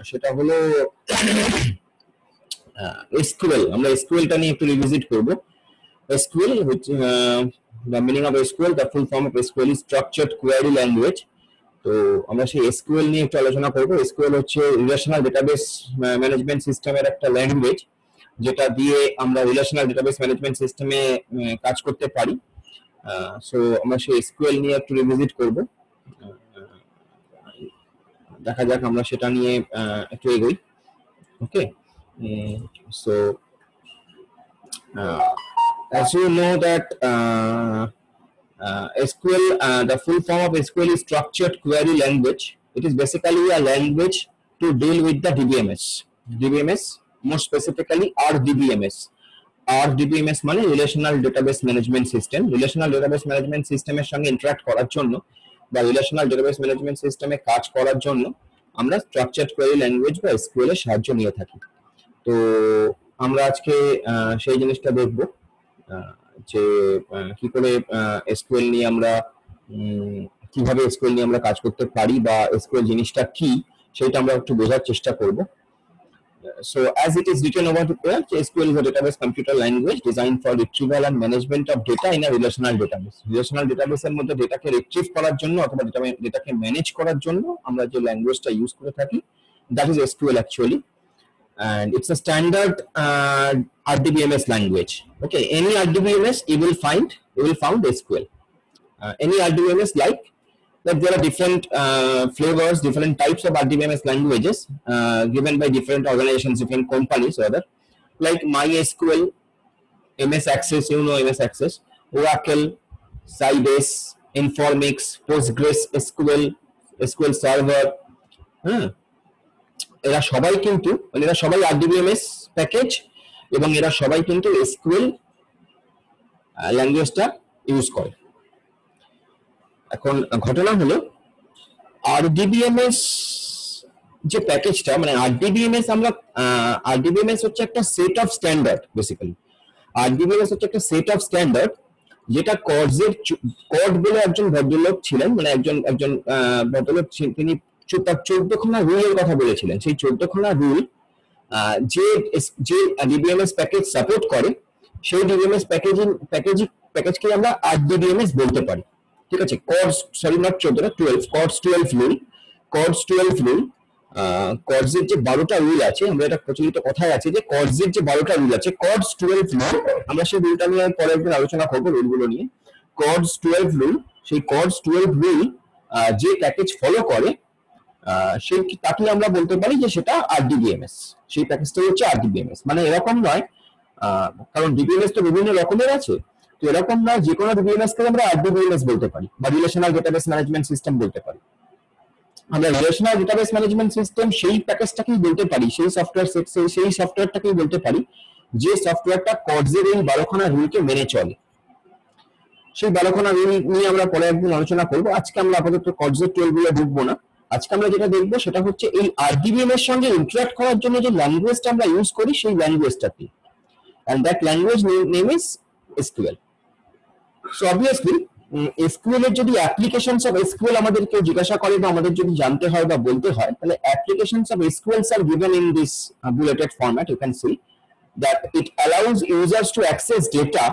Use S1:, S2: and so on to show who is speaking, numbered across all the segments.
S1: সেটা হলো এসকিউএল। আমরা এসকিউএলটা নিয়ে একটু রিভিজিট করব। এসকিউএল হচ্ছে the meaning of SQL, the full form of SQL is structured query language. তো আমরা সেই এসকিউএল নিয়ে একটু আলোচনা করব। এসকিউএল হচ্ছে রিলেশনাল ডেটাবেস ম্যানেজমেন্ট সিস্টেমের একটা ল্যাঙ্গুয়েজ, যেটা দিয়ে আমরা রিলেশনাল ডেটাবেস ম্যানেজমেন্ট সিস্টেমে কাজ করতে পারি। সো আমরা সেই এসকিউএল নিয়ে একটু রিভিজিট করব। দেখা যাক আমরা সেটা নিয়ে একটু এগোই। ওকে, so as you know that SQL, the full form of SQL is structured query language. It is basically a language to deal with the DBMS. DBMS, more specifically RDBMS. RDBMS মানে relational database management system. Relational database management সিস্টেমের সঙ্গে interact করার জন্য বা relational database management সিস্টেমে কাজ করার জন্য আমরা স্ট্রাকচার্ড কোয়েরি ল্যাঙ্গুয়েজ বা এসকিউএল এর সাহায্য নিয়ে থাকি। তো আমরা আজকে সেই জিনিসটা দেখব যে কি করে এসকিউএল নিয়ে আমরা কিভাবে এসকিউএল নিয়ে আমরা কাজ করতে পারি বা এসকিউএল জিনিসটা কি সেটা আমরা একটু বোঝার চেষ্টা করব। So as it is written over here, SQL is a database computer language designed for retrieval and management of data in a relational database. Relational database এর মধ্যে ডেটাকে রিট্রিভ করার জন্য অথবা ডেটাকে ম্যানেজ করার জন্য আমরা যে ল্যাঙ্গুয়েজটা ইউজ করে থাকি, that is SQL actually, and it's a standard RDBMS language. Okay, any RDBMS you will found SQL. Any RDBMS like that there are different flavors, different types of RDBMS languages given by different organizations, different companies rather, like MySQL, MS Access, you know MS Access, Oracle, Sybase, Informix, Postgres SQL, SQL Server. এরা সবাই কিন্তু মানে এরা সবাই RDBMS package এবং এরা সবাই কিন্তু SQL ল্যাঙ্গুয়েজটা ইউজ করে। এখন ঘটনা হলো RDBMS যে প্যাকেজটা মানে RDBMS আমরা RDBMS হচ্ছে একটা set of standard. Basically RDBMS হচ্ছে একটা সেট অফ স্ট্যান্ডার্ড যেটা কড বলে একজন ভদ্রলোক ছিলেন, মানে একজন ভদ্রলোক তিনি 14খানা রুলের কথা বলেছিলেন। সেই 14খানা রুল যে RDBMS প্যাকেজ সাপোর্ট করে সেই DBMS প্যাকেজকে আমরা RDBMS বলতে পারি। ঠিক আছে, CORS, সরি নট 14টা, 12, CORS 12 rule. CORS 12 rule, CORS এর যে 12টা রুল আছে, আমরা এটা প্রচলিত কথায় আছে যে CORS এর যে 12টা রুল আছে, CORS 12 রুল, আমরা সেই রুলটা নিয়ে পরে একদিন আলোচনা করব, রুলগুলো নিয়ে। CORS 12 রুল, সেই CORS 12 রুল যে প্যাকেজ ফলো করে সেই তাকে আমরা বলতে পারি যে সেটা RDBMS। সেই প্যাকেজটা হচ্ছে RDBMS। মানে এরকম নয়, কারণ DBMS তো বিভিন্ন রকমের আছে, তো এরকম না যে কোনো DBMS কে আমরা RDBMS বলতে পারি বা রিলেশনাল ডেটাবেস ম্যানেজমেন্ট সিস্টেম বলতে পারি। আমরা রিলেশনাল ডেটাবেস ম্যানেজমেন্ট সিস্টেম সেই প্যাকেজটাকেই বলতে পারি, সেই সফটওয়্যারটাকেই বলতে পারি যে সফটওয়্যারটা CORS এর এই 12খানা রুলকে মেনে চলে। সেই 12খানা রুল নিয়ে আমরা পরে একদিন আলোচনা করব। আজকে আমরা আপাতত CORS এর 12 গুলো ঢুকবো না। আজকে আমরা যেটা দেখবো সেটা হচ্ছে এই RDBMS এর সঙ্গে ইন্টারঅ্যাক্ট করার জন্য যে ল্যাঙ্গুয়েজটা আমরা ইউজ করি সেই ল্যাঙ্গুয়েজটা কি, and that language name is SQL. So obviously SQL এর যদি applications of SQL আমাদেরকে জিজ্ঞাসা করে বা আমাদের যদি জানতে হয় বা বলতে হয়, তাহলে applications of SQL are given in this bulleted format. You can see that it allows users to access data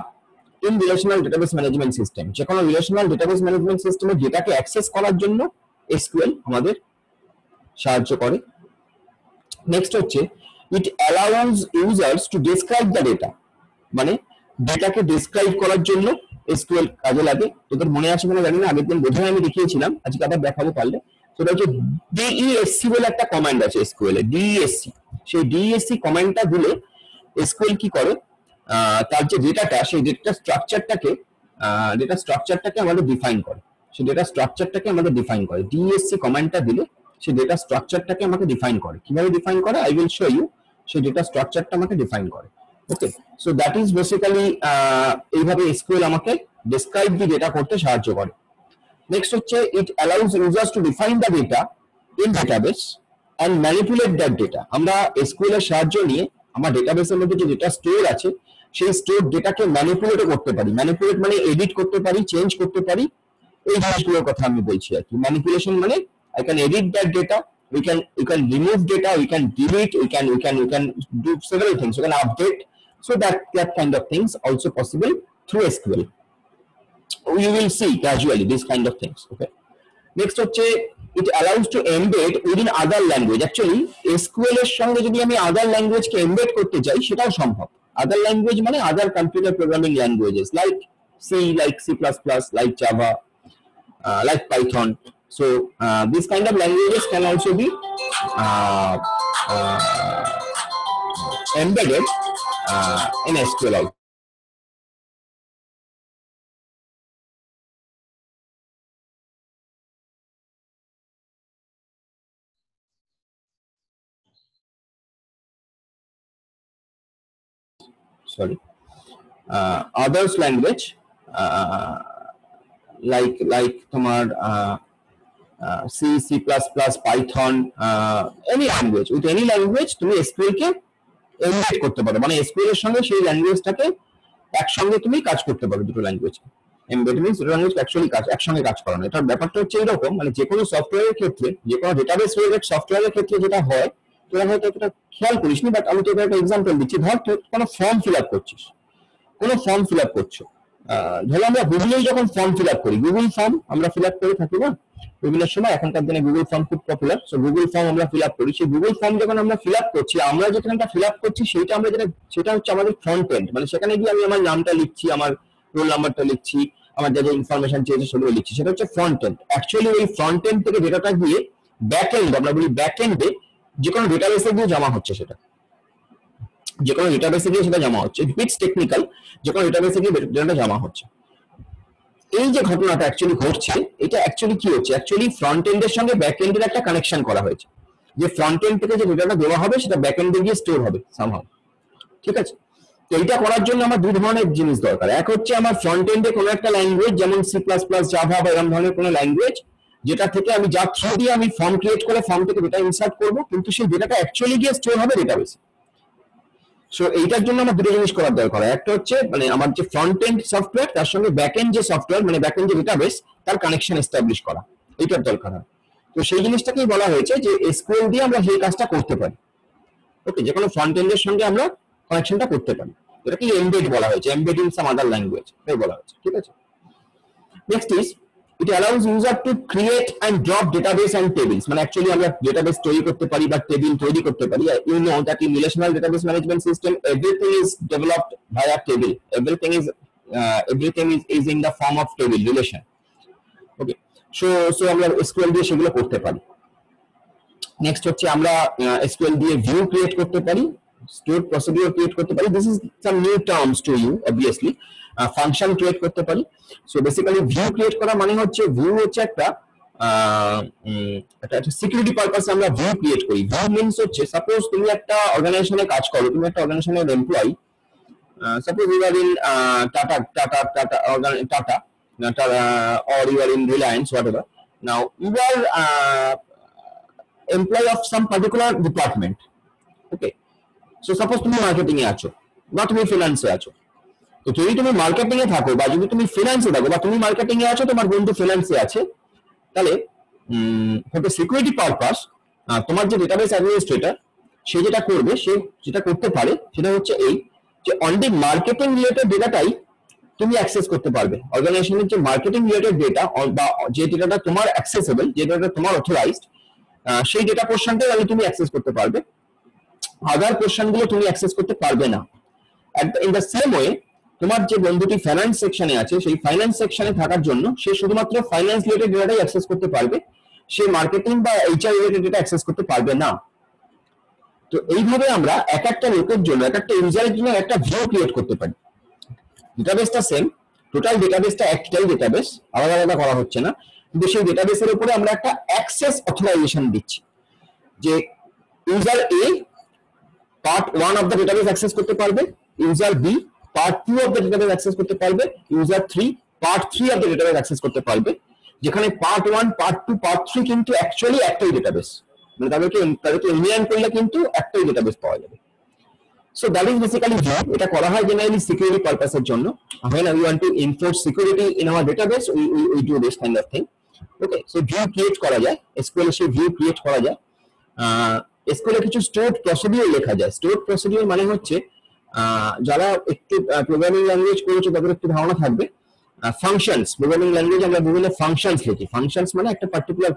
S1: in relational database management system. যে কোনো relational database management system এর ডেটাকে অ্যাক্সেস করার জন্য SQL আমাদের সাহায্য করে। নেক্সট হচ্ছে it allows users to describe the data, মানে ডেটাকে ডেসক্রাইব করার জন্য SQL কাজে লাগে। তোদের মনে আছে কিনা জানি না, আগের দিন বোধহয় আমি দেখিয়েছিলাম, আজকে আবার দেখাবো পারলে। সেটা হচ্ছে DESC বলে একটা কমান্ড আছে SQL এ, DESC। সেই DESC কমান্ডটা দিলে SQL কি করে, তার যে ডেটাটা সেই ডেটা স্ট্রাকচারটাকে আমাদের ডিফাইন করে। সেই ডেটা স্ট্রাকচারটাকে আমাদের ডিফাইন করে। DESC কমান্ডটা দিলে সেই ডেটা স্ট্রাকচারটাকে আমাকে ডিফাইন করে। কিভাবে ডিফাইন করে আই উইল শো ইউ। সেই ডেটা স্ট্রাকচারটা আমাকে ডিফাইন করে। ওকে, সো দ্যাট ইজ বেসিক্যালি এইভাবে SQL আমাকে ডেসক্রাইব দি ডেটা করতে সাহায্য করে। নেক্সট হচ্ছে ইট allows users to define the data in database and manipulate that data. আমরা SQL এর সাহায্য নিয়ে আমার ডেটাবেসের মধ্যে যে ডেটা স্টোর আছে সেই স্টোর ডেটাকে ম্যানিপুলেটও করতে পারি। ম্যানিপুলেট মানে এডিট করতে পারি, চেঞ্জ করতে পারি, এই জিনিসগুলোর কথা আমি বলছি আর কি। ম্যানিপুলেশন মানে I can edit that data, you can remove data, we can delete, we can do several things, we can update. So that kind of things also possible through SQL. You will see gradually these kind of things. Okay, next হচ্ছে it allows to embed within other language. Actually SQL এর সঙ্গে যদি আমি other language কে embed করতে চাই সেটাও সম্ভব. Other language মানে other computer programming languages like C, like C++, like Java, like Python. So these kind of languages can also be embedded in SQL. Sorry, others language like তোমার C, C++, Python, any language, with any language তুমি SQL কে embed করতে পারো, মানে SQL এর সঙ্গে সেই ল্যাঙ্গুয়েজটাকে একসঙ্গে তুমি কাজ করতে পারো। দুটো ল্যাঙ্গুয়েজ এমবেড মিন্স দুটো ল্যাঙ্গুয়েজ অ্যাকচুয়ালি একসঙ্গে কাজ করানো। এটার ব্যাপারটা হচ্ছে এরকম, মানে যে কোনো সফটওয়্যারের ক্ষেত্রে, যে কোনো ডেটাবেস রিলেটেড সফটওয়্যারের ক্ষেত্রে যেটা হয়, তোরা হয়তো এটা খেয়াল করিসনি, বাট আমি তোকে একটা এক্সাম্পল দিচ্ছি। ধর তুই কোনো ফর্ম ফিল আপ করছিস, কোনো ফর্ম ফিল আপ করছো, ধরো আমরা গুগলেই যখন ফর্ম ফিল আপ করি, গুগল ফর্ম আমরা ফিল আপ করে থাকি না বিভিন্ন সময়, এখনকার দিনে গুগল ফর্ম খুব পপুলার। সো গুগল ফর্ম আমরা ফিল আপ করি, সেই গুগল ফর্ম যখন আমরা ফিল আপ করছি, আমরা যেখানটা ফিল আপ করছি সেইটা আমরা সেটা হচ্ছে আমাদের ফ্রন্ট এন্ড, মানে সেখানে গিয়ে আমি আমার নামটা লিখছি, আমার রোল নাম্বারটা লিখছি, আমার যা যা ইনফরমেশন চেয়েছে সেগুলো লিখছি, সেটা হচ্ছে ফ্রন্ট এন্ড। অ্যাকচুয়ালি ওই ফ্রন্ট এন্ড থেকে ডেটাটা গিয়ে ব্যাক এন্ড, আমরা বলি ব্যাক এন্ডে যে কোনো ডেটাবেসে গিয়ে জমা হচ্ছে, সেটা যে কোনো ডেটাবেসে গিয়ে সেটা জমা হচ্ছে। বিটস টেকনিক্যাল, যে কোনো ডেটাবেসে গিয়ে ডেটাটা জমা হচ্ছে। এই যে ঘটনাটা অ্যাকচুয়ালি ঘটছে, এটা অ্যাকচুয়ালি কি হচ্ছে, অ্যাকচুয়ালি ফ্রন্ট এন্ডের সঙ্গে ব্যাক এন্ডের একটা কানেকশন করা হয়েছে, যে ফ্রন্ট এন্ড থেকে যে ডেটাটা দেওয়া হবে সেটা ব্যাক এন্ডে গিয়ে স্টোর হবে সামহাউ। ঠিক আছে, তো এটা করার জন্য আমার দুই ধরনের জিনিস দরকার। এক হচ্ছে আমার ফ্রন্ট এন্ডে কোনো একটা ল্যাঙ্গুয়েজ, যেমন C++, জাভা বা এরকম ধরনের কোনো ল্যাঙ্গুয়েজ, যেটা থেকে আমি যা থ্রু দিয়ে আমি ফর্ম ক্রিয়েট করে ফর্ম থেকে ডেটা ইনসার্ট করবো, কিন্তু সেই ডেটাটা অ্যাকচুয়ালি গিয়ে স্টোর হবে ডেটাবেসে। সো এইটার জন্য আমার দুটো জিনিস করার দরকার। একটা হচ্ছে মানে আমার যে ফ্রন্ট এন্ড সফটওয়্যার, তার সঙ্গে ব্যাক এন্ড যে সফটওয়্যার, মানে ব্যাক এন্ড যে ডেটাবেস, তার কানেকশন এস্টাবলিশ করা, এইটার দরকার হয়। তো সেই জিনিসটাকেই বলা হয়েছে যে SQL দিয়ে আমরা সেই কাজটা করতে পারি। ওকে, যে কোনো ফ্রন্ট এন্ডের সঙ্গে আমরা কানেকশনটা করতে পারি, এটাকে এমবেড বলা হয়েছে, embed in some other language এই বলা হয়েছে। ঠিক আছে, next is it allows user to create and drop database and tables, মানে অ্যাকচুয়ালি আমরা ডেটাবেস তৈরি করতে পারি বা টেবিল তৈরি করতে পারি। You know that in relational database management system everything is developed via table, everything is in the form of table relation. Okay, so আমরা SQL দিয়ে সেগুলো করতে পারি। নেক্সট হচ্ছে আমরা SQL দিয়ে ভিউ ক্রিয়েট করতে পারি, স্টোর প্রসিডিউর ক্রিয়েট করতে পারি। This is some new terms to you obviously. Function create করতে পারি। সো বেসিক্যালি ভিউ ক্রিয়েট করা মানে হচ্ছে, ভিউ হচ্ছে একটা সিকিউরিটি পারপাসে আমরা ভিউ ক্রিয়েট করি। ভিউ মিন্স হচ্ছে, সাপোজ তুমি একটা অর্গানাইজেশনে কাজ করো, তুমি একটা অর্গানাইজেশনের employee, suppose you are in Tata or you are in Reliance, whatever. Now you are employee of some particular department. Okay, so suppose তুমি মার্কেটিং এ আছো বা তুমি ফিনান্সে আছো। তো যদি তুমি মার্কেটিং এ থাকো বা যদি তুমি ফিনান্সে থাকো, বা তুমি মার্কেটিং এ আছো, তোমার বন্ধু ফিনান্সে আছে, তাহলে ফর দ্য সিকিউরিটি পারপাস তোমার যে ডেটাবেস অ্যাডমিনিস্ট্রেটর সে যেটা করবে, সে যেটা করতে পারে সেটা হচ্ছে এই, যে অনলি মার্কেটিং রিলেটেড ডেটাটাই তুমি অ্যাক্সেস করতে পারবে। অর্গানাইজেশনের যে মার্কেটিং রিলেটেড ডেটা বা যে ডেটাটা তোমার অ্যাক্সেসেবল, যে ডেটাটা তোমার অথরাইজড, সেই ডেটা পোর্শনটাই তুমি অ্যাক্সেস করতে পারবে, আদার পোর্শন গুলো তুমি অ্যাক্সেস করতে পারবে না। ইন দ্য সেম ওয়ে তোমার যে বন্ধুটি ফাইন্যান্স সেকশনে আছে, সেই ফাইন্যান্স সেকশনে থাকার জন্য সে শুধুমাত্র ফাইন্যান্স রিলেটেড ডেটাটাই অ্যাক্সেস করতে পারবে, সে মার্কেটিং বা HR রিলেটেড ডেটা অ্যাক্সেস করতে পারবে না। তো এইভাবে আমরা এক একটা লোকের জন্য, এক একটা ইউজারের জন্য একটা ভিউ ক্রিয়েট করতে পারি। ডেটাবেসটা সেম, টোটাল ডেটাবেসটা একটাই ডেটাবেস, আলাদা আলাদা করা হচ্ছে না, কিন্তু সেই ডেটাবেসের উপরে আমরা একটা অ্যাক্সেস অথরাইজেশন দিচ্ছি, যে user A part 1 of the database access করতে পারবে, user B part 2 of the database access করতে পারবে, user 3 part 3 of the database access করতে পারবে। যেখানে পার্ট 1, পার্ট 2, পার্ট 3 কিন্তু অ্যাকচুয়ালি একটাই ডেটাবেস, মানে তাদেরকে ইউনিয়ন করলে কিন্তু একটাই ডেটাবেস পাওয়া যাবে। So that is basically view. এটা করা হয় generally security purpose এর জন্য। When we want to enforce security in our database, we do this kind of thing. Okay, so view create করা যায়, SQL এ view create করা যায়। এসকিউএল কিছু স্টোরড প্রসিডিউর লেখা যায়। স্টোরড প্রসিডিউর মানে হচ্ছে যারা একটু প্রোগ্রামিং ল্যাঙ্গুয়েজ করেছে তাদের একটু ধারণা থাকবে। ফাংশনস, প্রোগ্রামিং ল্যাঙ্গুয়েজ আমরা বিভিন্ন ফাংশনস লিখি। ফাংশনস মানে একটা পার্টিকুলার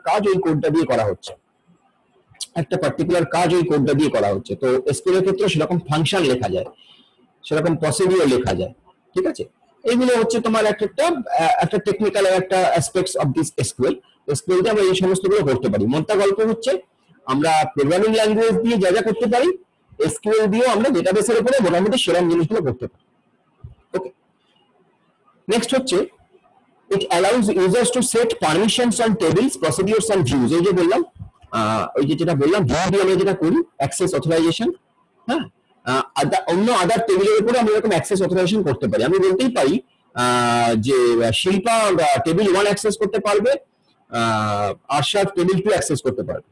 S1: কাজ ওই কোডটা দিয়ে করা হচ্ছে, তো এসকিউএল এর ক্ষেত্রে সেরকম ফাংশন লেখা যায়, সেরকম প্রসিডিউর লেখা যায়, ঠিক আছে। এইগুলো হচ্ছে তোমার একটা টেকনিক্যাল একটা aspects of this SQL. SQL তে আমরা এই সমস্তগুলো করতে পারি। মোদ্দা গল্প হচ্ছে আমরা প্রোগ্রামিং ল্যাঙ্গুয়েজ দিয়ে যা যা করতে পারি, এসকিউএল দিয়েও আমরা ডেটাবেসের উপরে মোটামুটি সেরকম জিনিসগুলো করতে পারি। ওকে, নেক্সট হচ্ছে it allows users to set permissions on tables, procedures and views। এই যে বললাম, ওই যেটা বললাম ভিউ দিয়ে আমরা যেটা করি অ্যাক্সেস অথরাইজেশন, হ্যাঁ, অন্য আদার টেবিলের উপরে আমরা এরকম অ্যাক্সেস অথরাইজেশন করতে পারি। আমি বলতেই পারি যে শিল্পা টেবিল 1 অ্যাক্সেস করতে পারবে, আরশাদ টেবিল 2 অ্যাক্সেস করতে পারবে।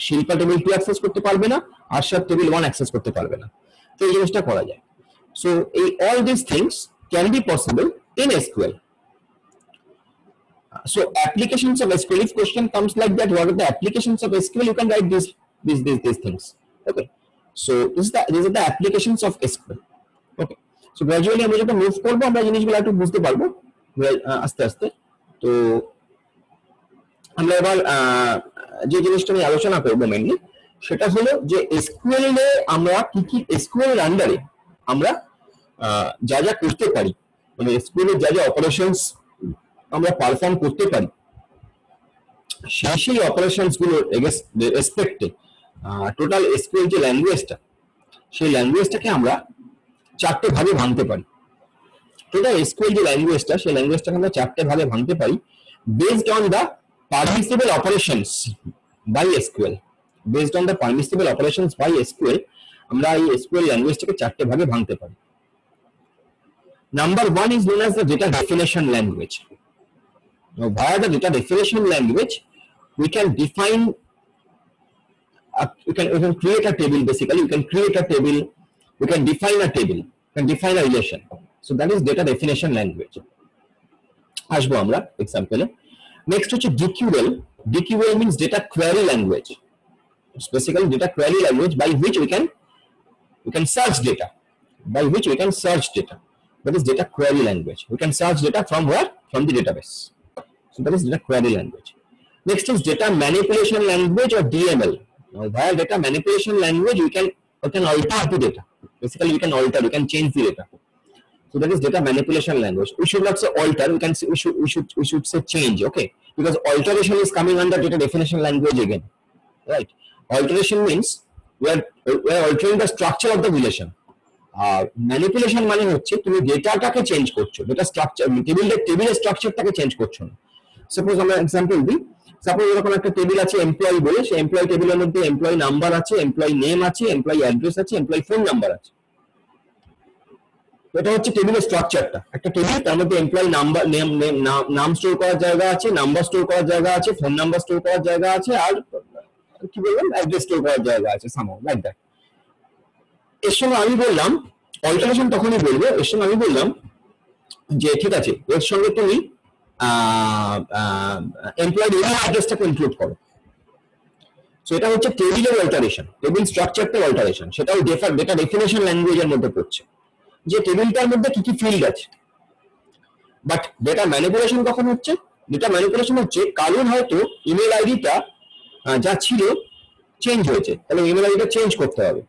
S1: শিল্পা টেবিল 2 অ্যাক্সেস করতে পারবে না, আরশাদ টেবিল 1 অ্যাক্সেস করতে পারবে না। তো এই জিনিসটা করা যায়। সো এই all this things can be possible in SQL. So applications of SQL, if question comes like that, what are the applications of SQL? You can write these things. Okay, so these are the applications of SQL. Okay, so gradually আমরা যখন move করব আমরা জিনিসগুলো একটু বুঝতে পারবো আস্তে আস্তে। তো আমরা এবার যে জিনিসটা নিয়ে আলোচনা করব মেইনলি সেটা হলো যে SQL এ আমরা কি SQL এর আন্ডারে আমরা যা যা করতে পারি, মানে SQL এর যা যা অপারেশনস আমরা পারফর্ম করতে পারি, সেই অপারেশনস গুলোর রেসপেক্টে টোটাল SQL যে ল্যাঙ্গুয়েজটা, সেই ল্যাঙ্গুয়েজটাকে আমরা চারটে ভাগে ভাঙতে পারি। টোটাল SQL যে ল্যাঙ্গুয়েজটা, সেই ল্যাঙ্গুয়েজটাকে আমরা চারটে ভাগে ভাঙতে পারি based on the permissible operations by SQL। Based on the permissible operations by SQL আমরা এই SQL ল্যাঙ্গুয়েজটাকে চারটে ভাগে ভাঙতে পারি। Number 1 is known as the data definition language. Now, via the data definition language, we can define, we can create a table. Basically, we can create a table, we can define a table, we can define a relation. So that is data definition language. আসবো আমরা এক্সাম্পলে। Next হচ্ছে DQL. DQL means data query language. It's basically data query language by which we can search data, by which we can search data. That is data query language. We can search data from where? From the database. So that is data query language. Next is data manipulation language or DML. Now, via data manipulation language, we can alter the data. Basically, we can change the data. So that is data manipulation language. We should not say alter. We should say change. Okay, because alteration is coming under data definition language again, right? Alteration means we are altering the structure of the relation. Manipulation মানে হচ্ছে তুমি ডেটাটাকে change করছো, data structure, টেবিলের স্ট্রাকচারটাকে change করছো না। Suppose আমরা example দিই, suppose এরকম একটা টেবিল আছে এমপ্লয়ি বলে, সেই এমপ্লয়ি টেবিলের মধ্যে এমপ্লয়ি নাম্বার আছে, এমপ্লয়ি নেম আছে, এমপ্লয়ি অ্যাড্রেস আছে, এমপ্লয়ি ফোন নাম্বার আছে। এটা হচ্ছে টেবিলের স্ট্রাকচারটা। একটা টেবিল, তার মধ্যে এমপ্লয়ি নাম্বার, নাম স্টোর করার জায়গা আছে, নাম্বার স্টোর করার জায়গা আছে, ফোন নাম্বার স্টোর করার জায়গা আছে, আর কি বললাম অ্যাড্রেস স্টোর করার জায়গা আছে, সামহাউ লাইক দ্যাট। এর সঙ্গে আমি বললাম অল্টারেশন তখনই বলবো, এর সঙ্গে আমি বললাম যে ঠিক আছে এর সঙ্গে তুমি এমপ্লয়ি ইমেল অ্যাড্রেসটাকে ইনক্লুড করো। সো এটা হচ্ছে টেবিলের অল্টারেশন, টেবিল স্ট্রাকচারটার অল্টারেশন। সেটাও ডেটা ডেফিনেশন ল্যাঙ্গুয়েজের মধ্যে পড়ছে যে টেবিলটার মধ্যে কি কি ফিল্ড আছে। বাট ডেটা ম্যানিপুলেশন কখন হচ্ছে? ডেটা ম্যানিপুলেশন হচ্ছে কারণ হয়তো ইমেল আইডিটা যা ছিল চেঞ্জ হয়েছে, তাহলে ইমেল আইডিটা চেঞ্জ করতে হবে।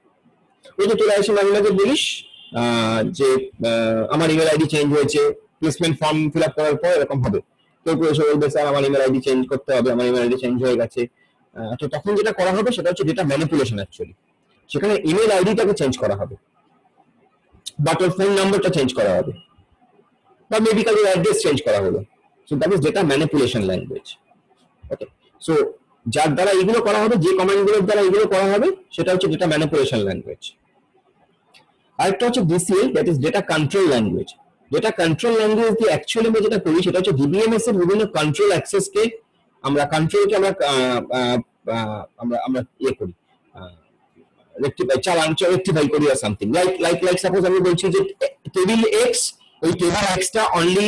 S1: ওই যে তোরা এসে মাঝে মাঝে বলিস যে আমার ইমেল আইডি চেঞ্জ হয়েছে, প্লেসমেন্ট ফর্ম ফিল আপ করার পর এরকম হবে, কেউ কেউ এসে বলবে স্যার আমার ইমেল আইডি চেঞ্জ করতে হবে, আমার ইমেল আইডি চেঞ্জ হয়ে গেছে। তো তখন যেটা করা হবে সেটা হচ্ছে ডেটা ম্যানিপুলেশন। অ্যাকচুয়ালি সেখানে ইমেল আইডিটাকে চেঞ্জ করা হবে, বা তোর ফোন নাম্বারটা চেঞ্জ করা হবে, বা মেডিকেল অ্যাড্রেস চেঞ্জ করা হলো। So that is data manipulation language. Okay, so যার দ্বারা এগুলো করা হবে, যে কমান্ডগুলোর দ্বারা এগুলো করা হবে সেটা হচ্ছে ডেটা ম্যানিপুলেশন ল্যাঙ্গুয়েজ। আরেকটা হচ্ছে DCL, that is data control language. Data control language দিয়ে অ্যাকচুয়ালি আমরা যেটা করি সেটা হচ্ছে DBMS এর বিভিন্ন কন্ট্রোল অ্যাক্সেসকে আমরা কন্ট্রোলকে আমরা ইয়ে করি, রেক্টিফাই করি আর সামথিং লাইক সাপোজ আমি বলছি যে টেবিল এক্স, ওই টেবিল এক্সটা অনলি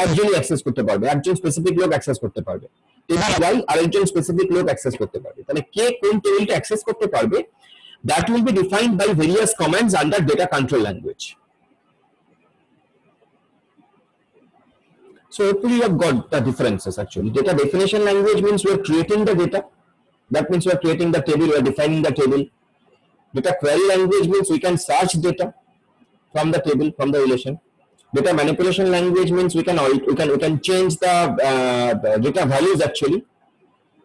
S1: একজনই অ্যাক্সেস করতে পারবে, একজন স্পেসিফিক লোক অ্যাক্সেস করতে পারবে। টেবিল ওয়াই আরেকজন স্পেসিফিক লোক অ্যাক্সেস করতে পারবে। তাহলে কে কোন টেবিলটা অ্যাক্সেস করতে পারবে, that will be defined by various commands under data control language. So hopefully you have got the differences actually. Data definition language means we are creating the data. That means we are creating the table, we are defining the table. Data query language means we can search data from the table, from the relation. Data manipulation language means we can change the data values actually.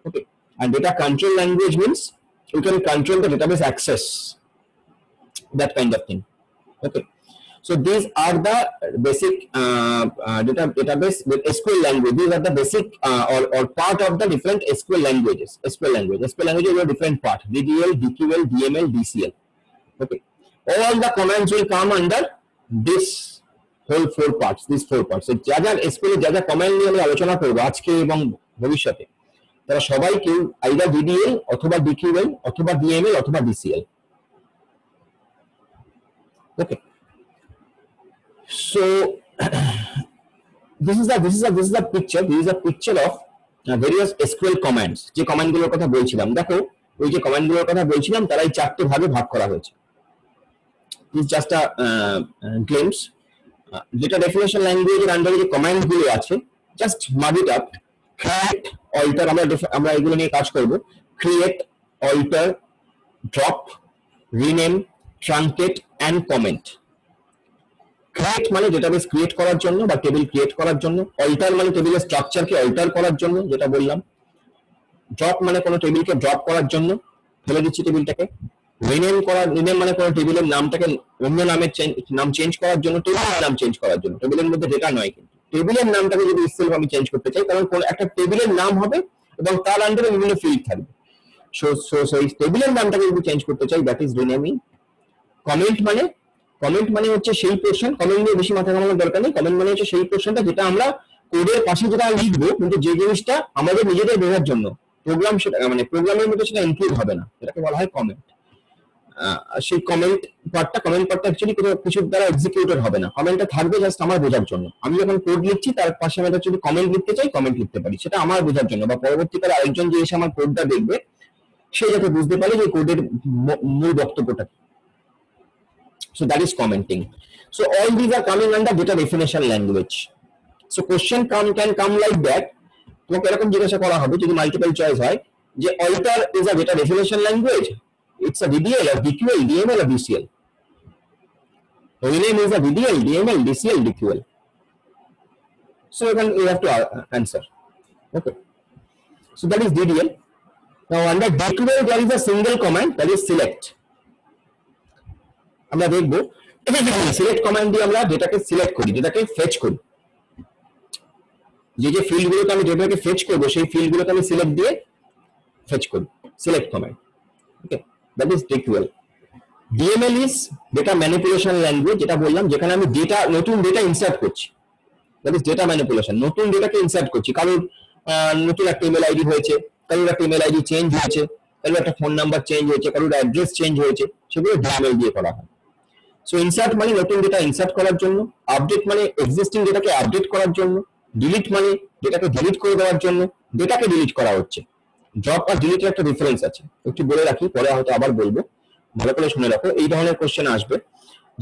S1: Okay. And data control language means we can control the database access, that kind of thing. Okay. So these are the basic database with SQL language. These are the basic or part of the different SQL languages. SQL language is a different part. DDL, DQL, DML, DCL. Okay. All the commands will come under this whole four parts. These four parts. So যারা SQL এর যারা command নিয়ে আমি আলোচনা করব আজকে এবং ভবিষ্যতে, তারা সবাই কেউ either DDL অথবা DQL অথবা DML অথবা DCL. Okay. So this is a picture of various SQL commands. যে কমান্ড গুলোর কথা বলছিলাম, দেখো ওই যে কমান্ড গুলোর কথা বলছিলাম তারা এই চারটে ভাগে ভাগ করা হয়েছে. This is just a glimpse. Data definition language এর আন্ডারে যে কমান্ড গুলো আছে, just mug it up. Create, alter, আমরা এগুলো নিয়ে কাজ করব. Create, alter, drop, rename, truncate and comment. Create মানে ডেটাবেস ক্রিয়েট করার জন্য বা টেবিল ক্রিয়েট করার জন্য, অল্টার মানে টেবিলের স্ট্রাকচারকে অল্টার করার জন্য যেটা বললাম, ড্রপ মানে কোনো টেবিলকে ড্রপ করার জন্য, ফেলে দিচ্ছি টেবিলটাকে, রিনেম মানে কোনো টেবিলের নামটাকে অন্য নামে নাম চেঞ্জ করার জন্য, টেবিলের নাম চেঞ্জ করার জন্য, টেবিলের মধ্যে ডেটা নয় কিন্তু টেবিলের নামটাকে যদি ইটসেলফ আমি চেঞ্জ করতে চাই, কারণ কোন একটা টেবিলের নাম হবে এবং তার আন্ডারে বিভিন্ন ফিল্ড থাকবে, সো এই টেবিলের নামটাকে যদি চেঞ্জ করতে চাই দ্যাট ইজ রিনেমিং। কমেন্ট মানে হচ্ছে সেই পোরশন, কমেন্ট নিয়ে বেশি মাথা ঘামানোর দরকার নেই, কমেন্ট মানে হচ্ছে সেই পোরশনটা যেটা আমরা কোডের পাশে যেটা লিখবো কিন্তু যে জিনিসটা আমাদের নিজেদের বোঝার জন্য প্রোগ্রাম সেটা মানে প্রোগ্রামের মধ্যে সেটা ইনক্লুড হবে না, এটাকে বলা হয় কমেন্ট। সেই কমেন্ট পার্টটা অ্যাকচুয়ালি কিছু দ্বারা এক্সিকিউটেড হবে না, কমেন্টটা থাকবে জাস্ট আমার বোঝার জন্য। আমি যখন কোড লিখছি তার পাশে আমি যদি কমেন্ট লিখতে চাই কমেন্ট লিখতে পারি, সেটা আমার বোঝার জন্য, বা পরবর্তীকালে আরেকজন যে এসে আমার কোডটা দেখবে সে যাতে বুঝতে পারে যে কোডের মূল বক্তব্যটা। So that is commenting. So all these are coming under data definition language. So question can come like that. তোমাকে এরকম জিজ্ঞাসা করা হবে যদি মাল্টিপল চয়েস হয় যে alter is a data definition language, it's a DDL or DQL, DML or DCL. Rename is a DDL, DML, DCL, DQL. So you have to answer. Okay. So that is DDL. Now under DQL there is a single command, that is select. আমরা দেখব select command দিয়ে আমরা ডেটাকে select করি, ডেটাকে fetch করি, যে ফিল্ডগুলোকে আমি ডেটাকে fetch করব সেই ফিল্ডগুলোকে আমি সিলেক্ট দিয়ে ফেচ করি, select command. Okay, that is DQL. DML is data manipulation language, যেটা বললাম যেখানে আমি নতুন ডেটা ইনসার্ট করছি, দ্যাট ইজ ডেটা ম্যানিপুলেশন। নতুন ডেটাকে ইনসার্ট করছি, কারোর নতুন একটা ইমেল আইডি হয়েছে, কারোর একটা ইমেল আইডি চেঞ্জ হয়েছে, কারোর একটা ফোন নাম্বার চেঞ্জ হয়েছে, কারোর অ্যাড্রেস চেঞ্জ হয়েছে, সেগুলো ডিএমএল দিয়ে করা হয়। সো ইনসার্ট মানে নতুন ডেটা ইনসার্ট করার জন্য, আপডেট মানে এক্সিস্টিং ডেটাকে আপডেট করার জন্য, ডিলিট মানে ডেটাকে ডিলিট করে দেওয়ার জন্য, ডেটাকে ডিলিট করা হচ্ছে। ড্রপ আর ডিলিটের একটা ডিফারেন্স আছে, একটু বলে রাখি, পরে হয়তো আবার বলবো, ভালো করে শুনে রাখো, এই ধরনের কোশ্চেন আসবে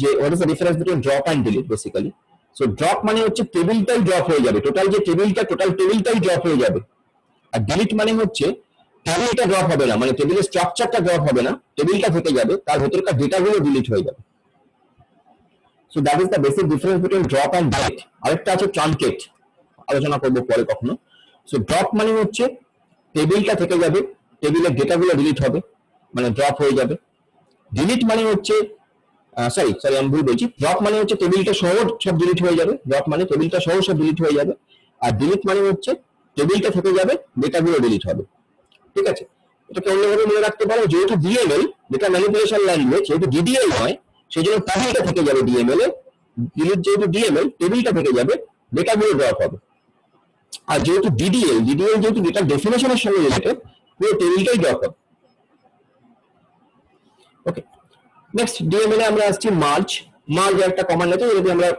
S1: যে what is the difference between drop and delete basically. So drop মানে হচ্ছে টেবিলটাই ড্রপ হয়ে যাবে, টোটাল টেবিলটাই ড্রপ হয়ে যাবে। আর ডিলিট মানে হচ্ছে টেবিলটা ড্রপ হবে না, মানে টেবিলের স্ট্রাকচারটা ড্রপ হবে না, টেবিলটা থেকে যাবে, তার ভেতরকার ডেটাগুলো ডিলিট হয়ে যাবে। So that is the basic difference between drop and delete. আরেকটা আছে truncate, আলোচনা করব পরে কখনো। So drop মানে হচ্ছে টেবিলটা থেকে যাবে, টেবিলের ডেটাগুলো ডিলিট হবে, মানে ড্রপ হয়ে যাবে। ডিলিট মানে হচ্ছে সরি আমি ভুল বলছি, ড্রপ মানে হচ্ছে টেবিলটা সহ সব ডিলিট হয়ে যাবে, ড্রপ মানে টেবিলটা সহ সব ডিলিট হয়ে যাবে, আর ডিলিট মানে হচ্ছে টেবিলটা থেকে যাবে, ডেটাগুলো ডিলিট হবে। ঠিক আছে, এটাকে অন্যভাবে মনে রাখতে পারো, যেহেতু ডিএমএল ডেটা ম্যানিপুলেশন ল্যাঙ্গুয়েজ, যেহেতু ডিডিএল নয়, সেই জন্য টেবিলটা থেকে যাবে ডিএমএল এ, ডিলিট যেহেতু ডিএমএল, টেবিলটা থেকে যাবে, ডেটাগুলো ড্রপ হবে। আর যেহেতু ডিডিএল যেহেতু ডেটা ডেফিনেশনের সঙ্গে রিলেটেড, পুরো টেবিলটাই ড্রপ হবে। ওকে, নেক্সট ডিএমএল এ আমরা আসছি মার্জ একটা কমান্ড আছে, যদি আমরা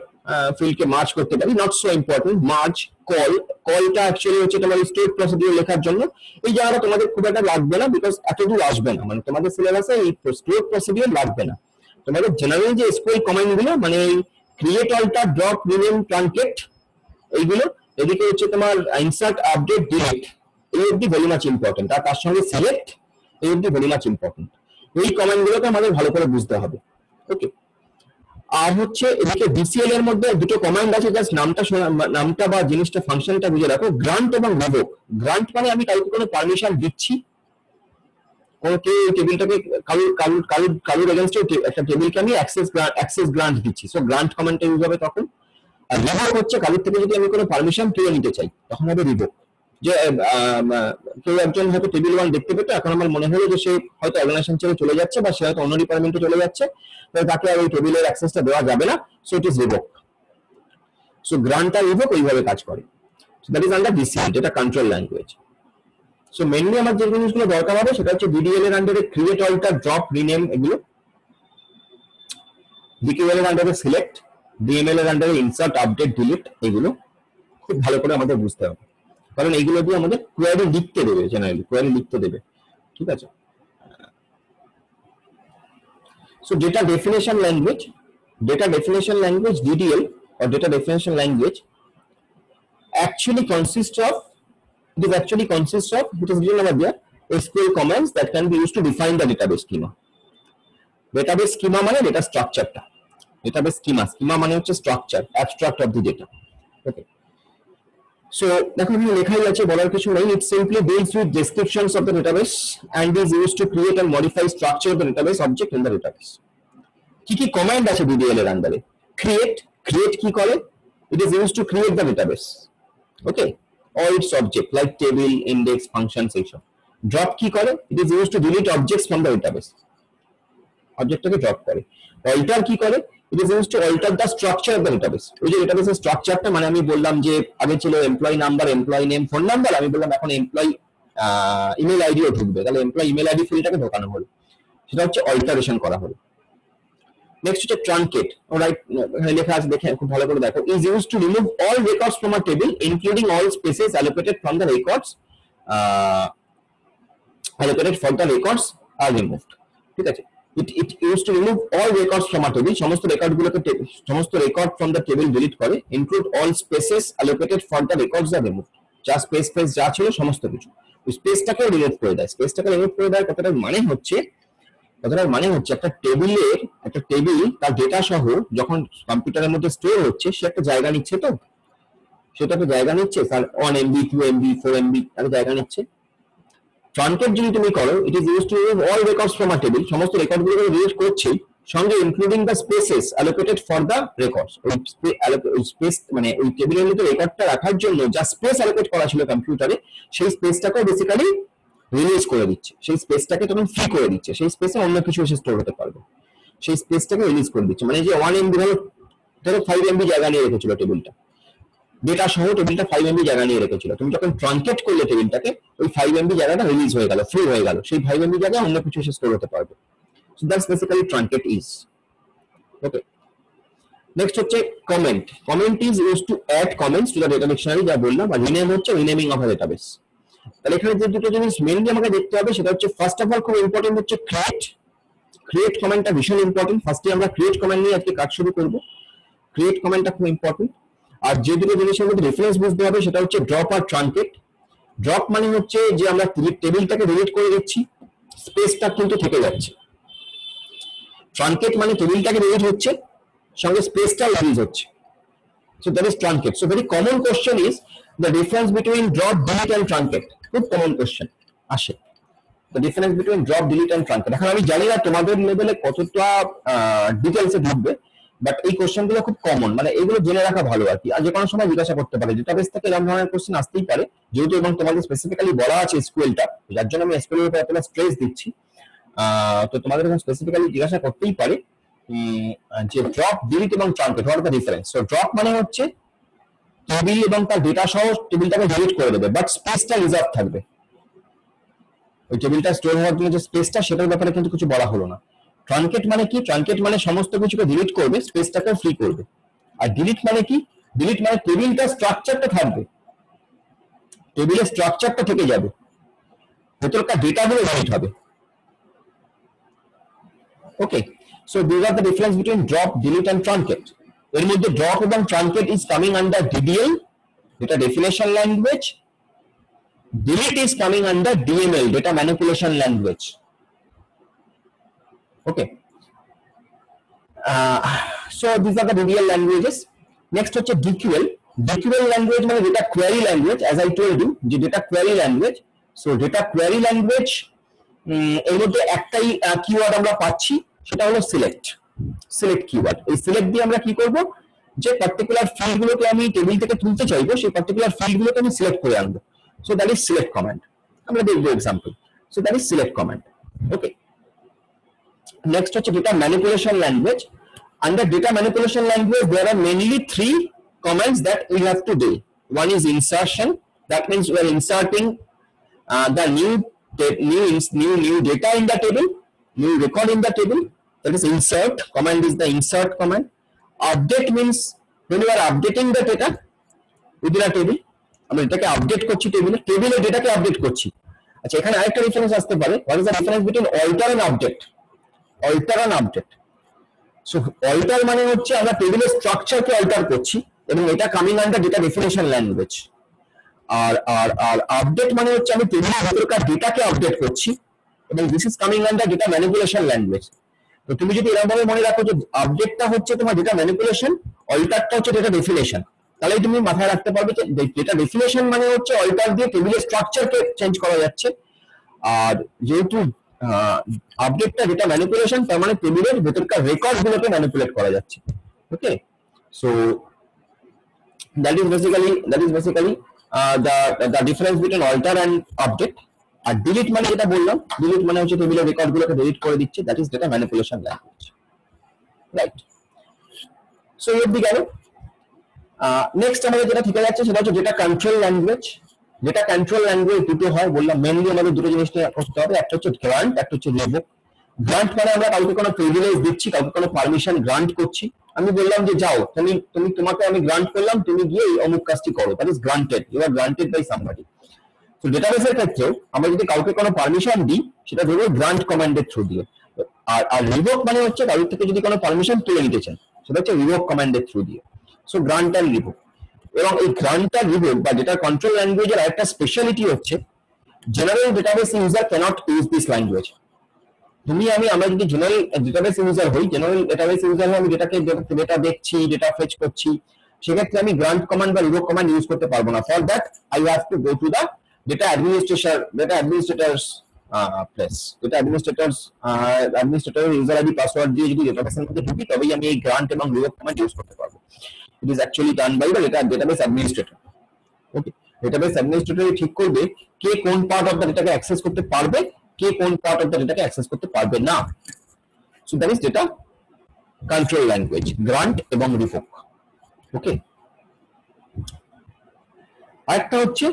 S1: ফিল্ডকে মার্জ করতে পারি, নট সো ইম্পর্টেন্ট। মার্জ, কলটা অ্যাকচুয়ালি হচ্ছে তোমার স্টোর প্রসিডিউর লেখার জন্য। এই জায়গাটা তোমাদের খুব একটা লাগবে না, বিকজ এতদূর আসবে না, মানে তোমাদের সিলেবাসে এই স্টোর প্রসিডিউর লাগবে না। তোমাদের জেনারেল যে এসকিউএল কমান্ড গুলো, মানে ক্রিয়েট, অল্টার, ড্রপ, রিনেম, ট্রানকেট, এইগুলো, এদিকে হচ্ছে তোমার ইনসার্ট, আপডেট, ডিলিট, এই অবধি ভেরি মাচ ইম্পর্টেন্ট। আর তার সঙ্গে সিলেক্ট, এই অবধি ভেরি মাচ ইম্পর্টেন্ট। এই কমান্ড গুলোকে আমাদের ভালো করে বুঝতে হবে। ওকে, আর হচ্ছে এদিকে বিসিএল এর মধ্যে দুটো কমান্ড আছে, জাস্ট নামটা বা জিনিসটা, ফাংশনটা বুঝে রাখো। গ্রান্ট এবং রিভোক। গ্রান্ট মানে আমি কাউকে কোনো পারমিশন দিচ্ছি, কোনো কেউ টেবিলটাকে কারুর এগেইনস্টে একটা টেবিলকে আমি অ্যাক্সেস গ্রান্ট দিচ্ছি, সো গ্রান্ট কমান্ডটা ইউজ হবে তখন। আর রিভোক হচ্ছে কারুর থেকে যদি আমি কোনো পারমিশন তুলে নিতে চাই, তখন হবে রিভোক। যে কেউ একজন হয়তো টেবিল 1 দেখতে পেতো, এখন আমার মনে হলো যে সে হয়তো অর্গানাইজেশন ছেড়ে চলে যাচ্ছে বা সে হয়তো অন্য ডিপার্টমেন্টে চলে যাচ্ছে, তাকে আর ওই টেবিলের অ্যাক্সেসটা দেওয়া যাবে না, so it is revoke. So grant আর রিভোক ওইভাবে কাজ করে। So that is under DCL, যেটা কন্ট্রোল ল্যাঙ্গুয়েজ। সো মেইনলি আমার যে জিনিসগুলো দরকার হবে সেটা হচ্ছে ডিডিএল এর আন্ডারে ক্রিয়েট, অল্টার, ড্রপ, রিনেম, এগুলো। ডিকিউএল এর আন্ডারে সিলেক্ট, ডিএমএল এর আন্ডারে ইনসার্ট, আপডেট, ডিলিট, এগুলো খুব ভালো করে আমাদের বুঝতে হবে, কারণ এইগুলো দিয়ে আমাদের কোয়ারি লিখতে দেবে, জেনারেলি কোয়ারি লিখতে দেবে, ঠিক আছে। So data definition language, DDL or data definition language actually consists of, it is written over there, SQL commands that can be used to define the database schema. Database schema মানে data structure-টা, database schema মানে হচ্ছে structure, abstract of the data. Okay. So দেখো এখানে লেখাই আছে, বলার কিছু নেই। It simply deals with descriptions of the database and is used to create and modify structure of the database object in the database. কি কি কমান্ড আছে DDL এর আন্ডারে? Create কি করে? It is used to create the database. Okay, all its object like table, index, functions, এইসব। Drop কি করে? It is used to delete objects from the database. অবজেক্টটাকে ড্রপ করে। Alter কি করে? It is used to alter the structure of the database. ওই যে ডেটাবেসের স্ট্রাকচারটা, মানে আমি বললাম যে আগে ছিল employee number, employee name, phone number, আমি বললাম এখন এমপ্লয়ি ইমেল আইডিও ঢুকবে, তাহলে এমপ্লয়ি ইমেল আইডি ফিল্ডটাকে ঢোকানো হলো, সেটা হচ্ছে অল্টারেশন করা হলো। নেক্সট হচ্ছে ট্রানকেট, রাইট, লেখা আছে দেখে খুব ভালো করে দেখো। Is used to remove all records from a table including all spaces allocated from the records, R removed, ঠিক আছে। It used to remove all records from a table, সমস্ত record from the table delete করে, include all spaces allocated for the records are removed, যা space যা ছিল সমস্ত কিছু ওই স্পেসটাকে রিমুভ করে দেয়। কথাটার মানে হচ্ছে একটা টেবিল তার ডেটা সহ যখন কম্পিউটারের মধ্যে স্টোর হচ্ছে, সে একটা জায়গা নিচ্ছে, তো সেটা একটা জায়গা নিচ্ছে, তার 1 MB 2 MB 4 MB একটা জায়গা নিচ্ছে। ট্রানকেট যদি তুমি করো, it is used to remove all records from a table, সমস্ত রেকর্ডগুলোকে ডিলিট করছে, সঙ্গে including the spaces allocated for the records, ওই স্পেস মানে ওই টেবিলের মধ্যে রেকর্ডটা রাখার জন্য যা স্পেস অ্যালোকেট করা ছিল কম্পিউটারে, সেই স্পেসটাকে বেসিক্যালি রিলিজ করে দিচ্ছে, সেই স্পেসটাকে তুমি ফ্রি করে দিচ্ছে, সেই স্পেসে অন্য কিছু এসে স্টোর হতে পারবে, সেই স্পেসটাকে রিলিজ করে দিচ্ছে। মানে যে 1 MB ধরো 5 MB জায়গা নিয়ে রেখেছিল টেবিলটা, ডেটা সহ টেবিলটা 5 MB জায়গা নিয়ে রেখেছিল, তুমি যখন ট্রানকেট করলে টেবিলটাকে, ওই 5 MB জায়গাটা রিলিজ হয়ে গেল, ফ্রি হয়ে গেল, সেই 5 MB জায়গায় অন্য কিছু এসে স্টোর হতে পারবে। So that's basically truncate is. Okay, next হচ্ছে comment is used to add comments to the data dictionary, যা বললাম। আর রিনেম হচ্ছে রিনেমিং অফ আ ডেটাবেস। তাহলে এখানে যে দুটো জিনিস মেইনলি আমাকে দেখতে হবে, সেটা হচ্ছে ফার্স্ট অফ অল খুব ইম্পর্টেন্ট হচ্ছে ক্রিয়েট কমেন্টটা ভীষণ ইম্পর্টেন্ট। ফার্স্টে আমরা ক্রিয়েট কমেন্ট নিয়ে আজকে কাজ শুরু করব। ক্রিয়েট কমেন্টটা খুব ইম্পর্টেন্ট। আর যে দুটো জিনিসের মধ্যে রেফারেন্স বুঝতে হবে সেটা হচ্ছে ড্রপ আর ট্রানকেট। ড্রপ মানে হচ্ছে যে আমরা টেবিলটাকে ডিলিট করে দিচ্ছি, স্পেসটা কিন্তু থেকে যাচ্ছে। ট্রানকেট মানে টেবিলটাকে ডিলিট হচ্ছে, সঙ্গে স্পেসটাও রিলিজ হচ্ছে। So that is truncate. So very common question is the difference between drop, delete and truncate. খুব common question আসে, the difference between drop, delete and truncate. এখন আমি জানি না তোমাদের লেভেলে কতটা ডিটেইলসে ঢুকবে, বাট এই কোশ্চেনগুলো খুব কমন, মানে এগুলো জেনে রাখা ভালো আর কি। আর যে কোনো সময় জিজ্ঞাসা করতে পারে, ডেটাবেস থেকে এরকম ধরনের কোশ্চেন আসতেই পারে, যেহেতু এবং তোমাদের স্পেসিফিক্যালি বলা আছে এসকিউএলটা, যার জন্য আমি এসকিউএল এর উপর এতটা স্ট্রেস দিচ্ছি। তো তোমাদের এখন স্পেসিফিক্যালি জিজ্ঞাসা করতেই পারে যে ড্রপ, ডিলিট এবং truncate, what are the difference. So drop মানে হচ্ছে টেবিল এবং তার ডেটা সহ টেবিলটাকে ডিলিট করে দেবে, বাট স্পেসটা রিজার্ভ থাকবে। ওই টেবিলটা স্টোর হওয়ার জন্য যে স্পেসটা, সেটার ব্যাপারে কিন্তু কিছু বলা হলো না। ট্রানকেট মানে কি? ট্রানকেট মানে সমস্ত কিছুকে ডিলিট করবে, স্পেসটাকে ফ্রি করবে। আর ডিলিট মানে কি? ডিলিট মানে টেবিলটা স্ট্রাকচারটা থাকবে, টেবিলের স্ট্রাকচারটা থেকে যাবে, ভেতরকার ডেটাগুলো ডিলিট হবে। Okay, so this are the difference between drop, delete and truncate. এর মধ্যে ড্রপ এবং truncate is coming under DDL, যেটা definition language. Delete is coming under DML, data manipulation language. Okay. So these are the DDL languages. Next হচ্ছে DQL. DQL language মানে data query language, as I told you, যে data query language. So data query language এর মধ্যে একটাই keyword আমরা পাচ্ছি, সেটা হলো সিলেক্ট। Select keyword. এই সিলেক্ট দিয়ে আমরা কি করব, যে পার্টিকুলার ফিল্ডগুলোকে আমি টেবিল থেকে তুলতে চাইবো, সেই পার্টিকুলার ফিল্ডগুলোকে আমি সিলেক্ট করে আনবো। So that is select command. আমরা দেখব example. So that is select command. Okay. Next হচ্ছে data manipulation language. Under data manipulation language there are mainly three commands that we have to do. One is insertion. That means we are inserting the new data in the table, new record in the table. That is insert command, is the insert command. Update means when you are updating the data within a table, আমরা এটাকে update করছি, টেবিলের ডেটাকে update করছি। আচ্ছা, এখানে আরেকটা difference আসতে পারে, what is the difference between alter and update? Alter and update. So alter মানে হচ্ছে আমরা টেবিলের স্ট্রাকচারকে অল্টার করছি, এবং এটা coming under data definition language. আর আর আর আপডেট মানে হচ্ছে আমি টেবিলের ভেতরকার ডেটাকে আপডেট করছি, এবং this is coming under data manipulation language. তো তুমি যদি এরকম ভাবে মনে রাখো যে আপডেটটা হচ্ছে তোমার ডেটা ম্যানিপুলেশন, অল্টারটা হচ্ছে ডেটা ডেফিনেশন, তাহলে তুমি মাথায় রাখতে পারবে যে ডেটা ডেফিনেশন মানে হচ্ছে অল্টার দিয়ে টেবিলের স্ট্রাকচারকে চেঞ্জ করা যাচ্ছে, আর যেহেতু আপডেটটা ডেটা ম্যানিপুলেশন, তার মানে টেবিলের ভেতরকার রেকর্ডগুলোকে ম্যানিপুলেট করা যাচ্ছে। Okay, so that is basically the difference between alter and update. আর ডিলিট মানে যেটা বললাম, ডিলিট মানে হচ্ছে টেবিলের রেকর্ডগুলোকে ডিলিট করে দিচ্ছে, that is data manipulation language, right? So এর দিকে গেল। নেক্সট আমাদের যেটা থেকে যাচ্ছে সেটা হচ্ছে data control language. Data control language দুটো হয়, বললাম মেইনলি আমাদের দুটো জিনিস নিয়ে করতে হবে, একটা হচ্ছে গ্রান্ট, একটা হচ্ছে রিভোক। গ্রান্ট মানে আমরা কাউকে কোনো প্রিভিলেজ দিচ্ছি, কাউকে কোনো পারমিশন গ্রান্ট করছি। আমি বললাম যে যাও, তোমাকে আমি গ্রান্ট করলাম, তুমি গিয়ে এই অমুক কাজটি করো, that is granted, you are granted by somebody. তো ডেটাবেসের ক্ষেত্রেও আমরা যদি কাউকে কোনো পারমিশন দিই, সেটা ধরো গ্রান্ট কমান্ডের থ্রু দিয়ে। আর রিভোক মানে হচ্ছে কারোর থেকে যদি কোনো পারমিশন তুলে নিতে চান, সেটা হচ্ছে রিভোক কমান্ডের থ্রু দিয়ে। So grant and revoke. এবং এই গ্রান্ট আর রিভোক বা ডেটা কন্ট্রোল ল্যাঙ্গুয়েজের আরেকটা স্পেশালিটি হচ্ছে general database user can't use this language. আমরা যদি জেনারেল ডেটাবেস ইউজার হই, আমি ডেটা দেখছি, ডেটা ফেচ করছি, সেক্ষেত্রে আমি গ্রান্ট কমান্ড বা রিভোক কমান্ড ইউজ করতে পারবো না। For that I have to go to the data administrator's place. Data administrator user ID password দিয়ে যদি ডেটাবেসের মধ্যে ঢুকি, তবেই আমি এই গ্রান্ট এবং রিভোক কমান্ড ইউজ করতে পারবো। It is actually done by the database administrator. Okay, database administrator ঠিক করবে কে কোন পার্ট অফ দ্য ডেটাকে অ্যাক্সেস করতে পারবে, কে কোন পার্ট অফ দ্য ডেটাকে অ্যাক্সেস করতে পারবে না। So that is data control language, grant এবং রিভোক। ওকে, আরেকটা হচ্ছে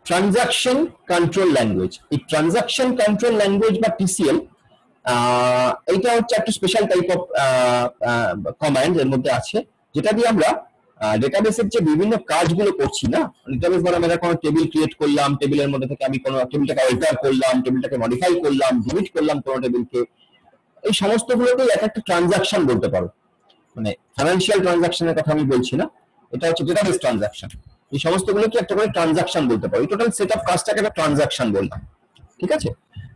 S1: ট্রানজাকশন কন্ট্রোল ল্যাঙ্গুয়েজ। এই ট্রানজাকশন কন্ট্রোল ল্যাঙ্গুয়েজ বা টিসিএল, এইটা হচ্ছে একটা স্পেশাল টাইপ অফ কমান্ড এর মধ্যে আছে, যেটা দিয়ে আমরা ডেটাবেসের যে বিভিন্ন কাজগুলো করছি না, ডেটাবেস মানে আমরা কোনো টেবিল ক্রিয়েট করলাম, টেবিলের মধ্যে থেকে আমি কোনো টেবিলটাকে অল্টার করলাম, টেবিলটাকে মডিফাই করলাম, ডিলিট করলাম কোনো টেবিলকে, এই সমস্তগুলোকে একটা ট্রানজাকশন বলতে পারো। মানে ফাইন্যান্সিয়াল ট্রানজাকশনের কথা আমি বলছি না, এটা হচ্ছে ডেটাবেস ট্রানজাকশন। এই সমস্তগুলোকে একটা করে ট্রানজাকশন বলতে পারো। এই টোটাল সেট অফ কাজটাকে একটা ট্রানজাকশন বললাম, ঠিক আছে?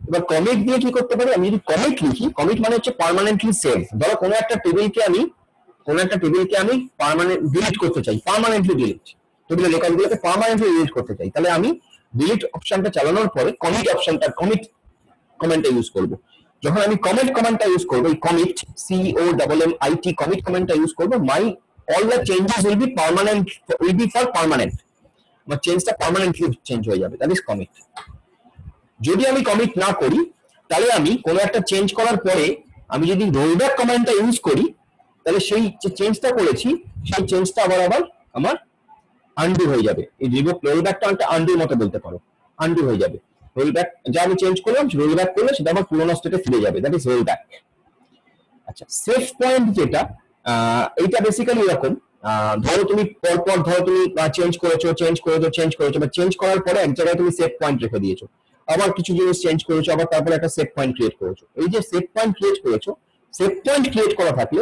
S1: এবার কমিট দিয়ে কি করতে পারি, আমি যদি কমিট লিখি, কমিট মানে হচ্ছে পার্মানেন্টলি সেভ। ধরো কোনো একটা টেবিলকে আমি পার্মানেন্ট ডিলিট করতে চাই, পার্মানেন্টলি ডিলিট, টেবিলের রেকর্ডগুলোকে পার্মানেন্টলি ডিলিট করতে চাই, তাহলে আমি ডিলিট অপশনটা চালানোর পরে কমিট কমান্ডটা ইউজ করব। যখন আমি কমিট কমান্ডটা ইউজ করব, এই কমিট COMMIT কমিট কমান্ডটা ইউজ করব, all the changes will be for permanent, বা চেঞ্জটা পার্মানেন্টলি চেঞ্জ হয়ে যাবে, দ্যাট ইজ কমিট। যদি আমি কমিট না করি, তাহলে আমি কোনো একটা চেঞ্জ করার পরে আমি যদি রোলব্যাক কমান্ডটা ইউজ করি, তাহলে সেই যে চেঞ্জটা করেছি সেই চেঞ্জটা আবার আমার আনডু হয়ে যাবে। এই রোলব্যাকটা একটা আনডুর মতো বলতে পারো, আনডু হয়ে যাবে। রোলব্যাক যা আমি চেঞ্জ করলাম, রোলব্যাক করলে সেটা আবার পুরোনো স্টেটে ফিরে যাবে, দ্যাট ইজ রোলব্যাক। আচ্ছা, সেভ পয়েন্ট যেটা, এইটা বেসিক্যালি এরকম ধরো তুমি পরপর ধরো তুমি চেঞ্জ করেছো বা চেঞ্জ করার পরে এক জায়গায় তুমি সেভ পয়েন্ট রেখে দিয়েছো, আবার কিছু জিনিস চেঞ্জ করেছো, আবার তারপরে একটা সেভ পয়েন্ট ক্রিয়েট করেছো। এই যে সেভ পয়েন্ট ক্রিয়েট করেছো, সেভ পয়েন্ট ক্রিয়েট করা থাকলে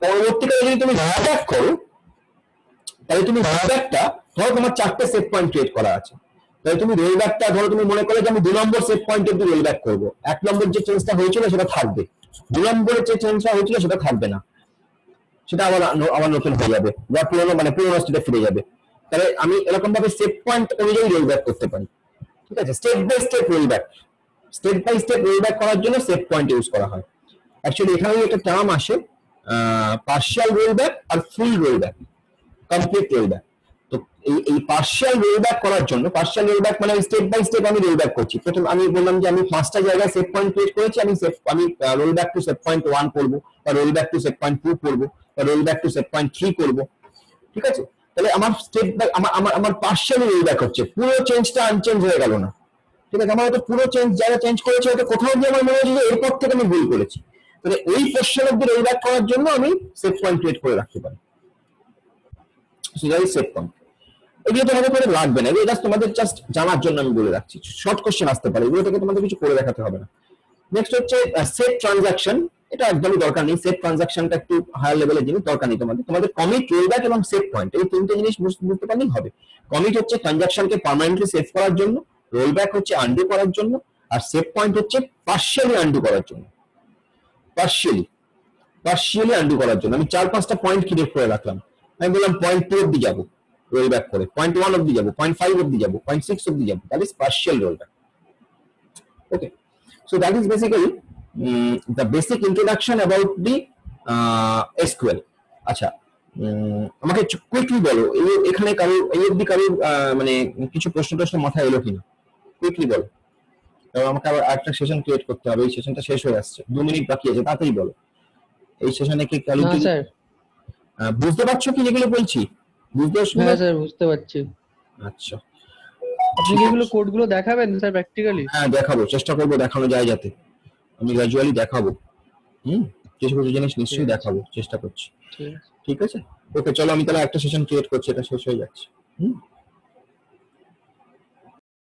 S1: পরবর্তীকালে যদি তুমি রোলব্যাক করো, তাহলে তুমি রোলব্যাকটা ধরো তোমার 4টে সেভ পয়েন্ট ক্রিয়েট করা আছে, তাহলে তুমি রোলব্যাকটা ধরো তুমি মনে করো যে আমি 2 নম্বর সেভ পয়েন্ট অব্দি রোলব্যাক করবো, 1 নম্বর যে চেঞ্জটা হয়েছিল সেটা থাকবে, 2 নম্বরের যে চেঞ্জটা হয়েছিল সেটা থাকবে না, সেটা আবার আবার নতুন হয়ে যাবে বা পুরোনো স্টেটে ফিরে যাবে। তাহলে আমি এরকম ভাবে সেভ পয়েন্ট অনুযায়ী রোলব্যাক করতে পারি। ঠিক আছে, স্টেপ বাই স্টেপ রোলব্যাক করার জন্য সেভ পয়েন্ট ইউজ করা হয়। অ্যাকচুয়ালি এখানে একটা টার্ম আসে পার্শিয়াল রোলব্যাক আর ফুল রোলব্যাক, কমপ্লিট রোলব্যাক। তো এই পার্শিয়াল রোলব্যাক করার জন্য, পার্শিয়াল রোলব্যাক মানে স্টেপ বাই স্টেপ আমি রোলব্যাক করছি। প্রথম আমি বললাম যে আমি 5টা জায়গায় সেভ পয়েন্ট ক্রিয়েট করেছি, আমি রোলব্যাক টু সেভ পয়েন্ট 1 করব, বা রোলব্যাক টু সেভ পয়েন্ট 2 করব, বা রোলব্যাক টু সেভ পয়েন্ট 3 করব। ঠিক আছে, তাহলে আমার স্টেপ বাই আমার পার্শিয়ালি রোলব্যাক হচ্ছে, পুরো চেঞ্জটা আনচেঞ্জ হয়ে গেল না। ঠিক আছে, আমার হয়তো পুরো যারা চেঞ্জ করেছে হয়তো কোথাও গিয়ে আমার মনে হচ্ছে যে এরপর থেকে আমি ভুল করেছি, তাহলে ওই পোর্শন অব্দি রোলব্যাক করার জন্য আমি সেভ পয়েন্ট ক্রিয়েট করে রাখতে পারি। সেটাই সেভ পয়েন্ট। এগুলো তোমাদের করে লাগবে না, এগুলো তোমাদের জাস্ট জানার জন্য আমি বলে রাখছি, শর্ট কোশ্চেন আসতে পারে, এগুলো থেকে তোমাদের কিছু করে দেখাতে হবে না। নেক্সট হচ্ছে সেভ ট্রানজাকশন। এটা একদমই দরকার নেই, সেভ ট্রানজাকশনটা একটু হায়ার লেভেলের জিনিস, দরকার নেই তোমাদের কমিট, রোলব্যাক এবং সেভ পয়েন্ট, এই 3টে জিনিস বুঝতে পারলেই হবে। কমিট হচ্ছে ট্রানজাকশনকে পার্মানেন্টলি সেভ করার জন্য, রোলব্যাক হচ্ছে আনডু করার জন্য, আর সেভ পয়েন্ট হচ্ছে পার্শিয়ালি আনডু করার জন্য। পার্শিয়ালি আনডু করার জন্য আমি 4-5টা পয়েন্ট ক্রিয়েট করে রাখলাম, আমি বললাম পয়েন্ট 2 অব্দি যাবো রোলব্যাক করে, পয়েন্ট 1 অব্দি যাবো, পয়েন্ট 5 অব্দি যাবো, পয়েন্ট 6 অব্দি যাবো, that is partial rollback. Okay, so that is basically the basic introduction about the SQL. আচ্ছা, আমাকে কুইকলি বলো এখানে এই অবধি কারোর মানে কিছু প্রশ্ন মাথায় এলো কিনা, কুইকলি বলো, কারণ আমাকে আবার একটা সেশন ক্রিয়েট করতে হবে, এই সেশনটা শেষ হয়ে আসছে, 2 মিনিট বাকি আছে, তাড়াতাড়ি বলো। এই সেশনে কি কারো কি বুঝতে পারছো কি যেগুলো বলছি? বুঝতে পারছো?
S2: হ্যাঁ স্যার, বুঝতে পারছি।
S1: আচ্ছা,
S2: আপনি কি এগুলো কোডগুলো দেখাবেন স্যার প্র্যাকটিক্যালি?
S1: হ্যাঁ দেখাবো, চেষ্টা করবো দেখানো যায়, যাতে আমি গ্র্যাজুয়ালি দেখাবো। কিছু কিছু জিনিস নিশ্চয়ই দেখাবো, চেষ্টা করছি। ঠিক আছে, ওকে চলো আমি তাহলে একটা সেশন ক্রিয়েট করছি, এটা শেষ হয়ে যাচ্ছে।